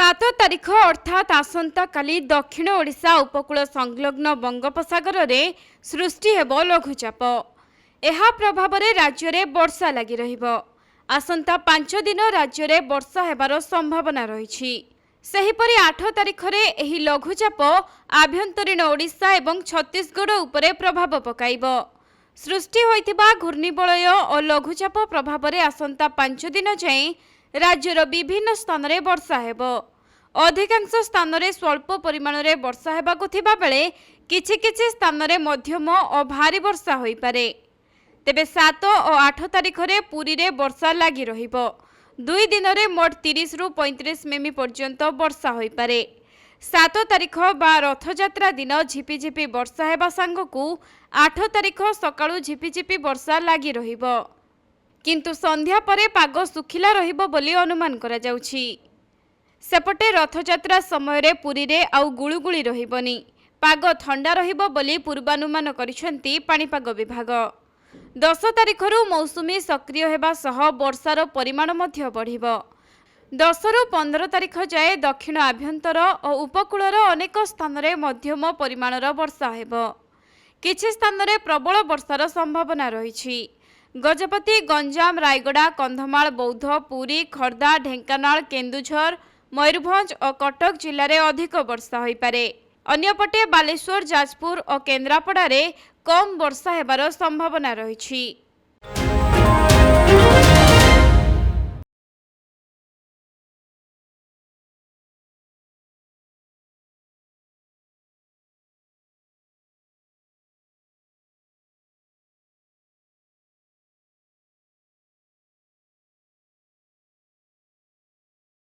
7 तारीख अर्थात आसंता काली दक्षिण ओडिशा उपकूल संलग्न बंगोपसागर रे सृष्टि हेबो लघुचाप। एहा प्रभाव रे राज्य रे वर्षा लगी रहिबो। आसंता 5 दिन राज्य रे वर्षा हेबार संभावना रहिछि। सेहिपरि 8 तारीख रे एही लघुचाप आभ्यंतरीण ओडिशा एवं छत्तीसगढ़ उपरे प्रभाव पकाइबो। सृष्टि होइतिबा घूर्णिबलय और लघुचाप प्रभाव रे आसंता 5 दिन जाए राज्यर विभिन्न स्थान रे वर्षा हेबो। अधिकांश स्थान रे स्वल्प परिमाण रे वर्षा हेबाकु थिबा बेले किछि किछि स्थान रे मध्यम और भारी वर्षा होई पारे। तेबे 7 और 8 तारीख रे पुरी रे वर्षा लागि रहिबो। 2 दिन रे मोट 30 रु 35 मिमी पर्यंत वर्षा होई पारे। 7 तारीख बा रथयात्रा दिन झिपिझिपि वर्षा हेबा संगकु 8 तारीख सकाळु झिपिझिपि वर्षा लागि रहिबो। किंतु संध्या परे पाग सुखिला रहिबो बोली अनुमान करा जाउछि। सेपटे रथयात्रा समय रे पुरी रे आउ गुळुगुळी रहिबोनी। पाग ठंडा रहिबो बोली पूर्वानुमान करिसेंती पाणीपाग विभाग। 10 तारिखरु मौसुमी सक्रिय हेबा सह वर्षार परिमाण मध्य बढ़िबो। 10 रु 15 तारिख जाए दक्षिण आभ्यंतर और उपकूलर अनेक स्थान रे मध्यम परिमाणर वर्षा हेबो। किछि स्थान रे प्रबल वर्षार संभावना रहिछि। गजपति, गंजाम, रायगड़ा, कंधमाल, बौद्ध, पुरी, खर्दा, ढेंकानाल, केन्दुझर, मयूरभंज और कटक जिले में अधिक वर्षा होई पारे। अन्यपटे बालेश्वर, जाजपुर और केन्द्रापड़ा रे कम वर्षा हेबार संभावना रहिछि।